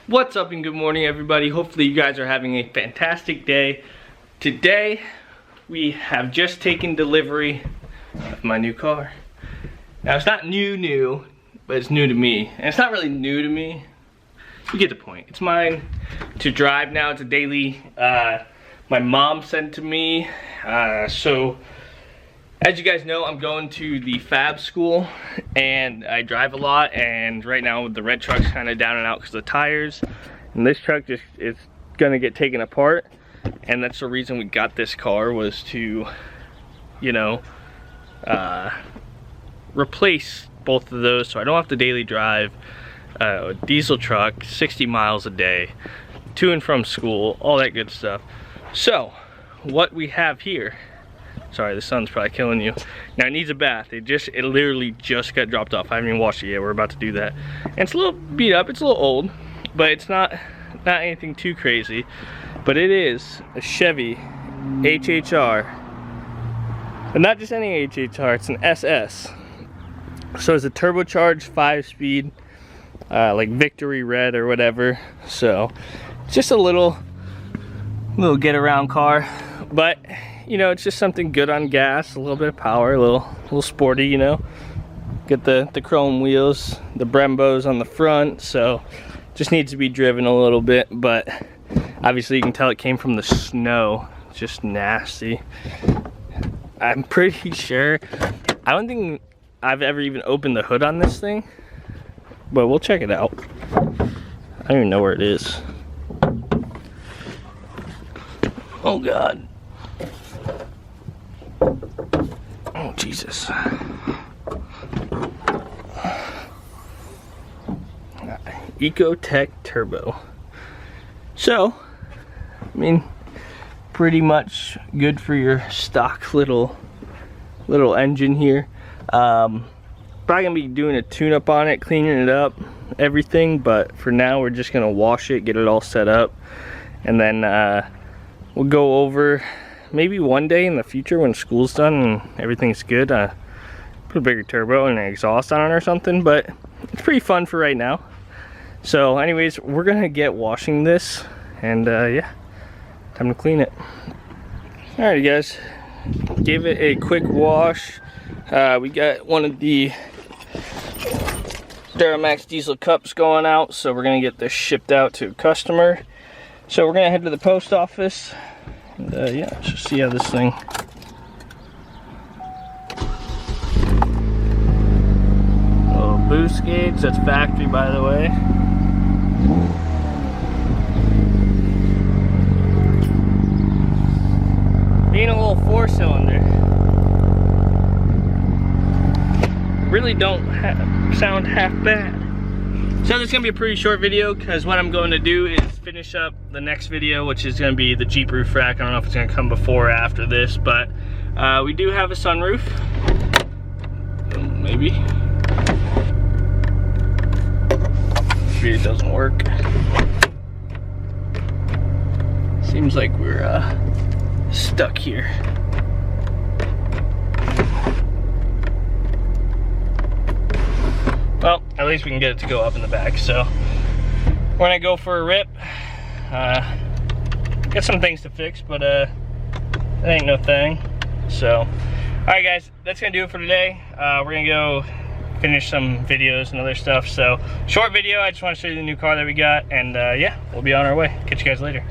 What's up and good morning everybody. Hopefully you guys are having a fantastic day. Today we have just taken delivery of my new car. Now it's not new, but it's new to me. And it's not really new to me. You get the point. It's mine to drive now. It's a daily, my mom sent to me. So as you guys know, I'm going to the fab school and I drive a lot, and right now the red truck's kind of down and out because of the tires, and this truck just is gonna get taken apart, and that's the reason we got this car, was to, you know, replace both of those so I don't have to daily drive a diesel truck 60 miles a day to and from school, all that good stuff. So what we have here, sorry, the sun's probably killing you. Now it needs a bath. It literally just got dropped off. I haven't even washed it yet. We're about to do that. And it's a little beat up. It's a little old, but it's not anything too crazy. But it is a Chevy HHR. But not just any HHR, it's an SS. So it's a turbocharged 5-speed, like Victory Red or whatever. So it's just a little get around car. But you know, it's just something good on gas, a little bit of power, a little sporty, you know. Get the chrome wheels, the Brembos on the front, so just needs to be driven a little bit. But obviously you can tell it came from the snow. It's just nasty. I'm pretty sure, I don't think I've ever even opened the hood on this thing, but we'll check it out. I don't even know where it is. Oh God. Oh Jesus. Ecotech Turbo. So, I mean, pretty much good for your stock little engine here. Probably gonna be doing a tune-up on it, cleaning it up, everything, but for now we're just gonna wash it, get it all set up, and then we'll go over maybe one day in the future when school's done and everything's good, put a bigger turbo and an exhaust on it or something, but it's pretty fun for right now. So anyways, we're gonna get washing this, and yeah, time to clean it. Alright guys, gave it a quick wash. We got one of the Duramax diesel cups going out, so we're gonna get this shipped out to a customer. So we're gonna head to the post office. Yeah, let's just see how this thing. Oh, boost gauge, that's factory by the way. Being a little 4-cylinder. Really don't sound half bad. So this is gonna be a pretty short video because what I'm going to do is finish up the next video, which is gonna be the Jeep roof rack. I don't know if it's gonna come before or after this, but we do have a sunroof. Maybe. Maybe it doesn't work. Seems like we're stuck here. Well, at least we can get it to go up in the back. So we're gonna go for a rip. Got some things to fix, but that ain't no thing. So, alright guys, that's gonna do it for today. We're gonna go finish some videos and other stuff. So, short video, I just want to show you the new car that we got, and yeah, we'll be on our way. Catch you guys later.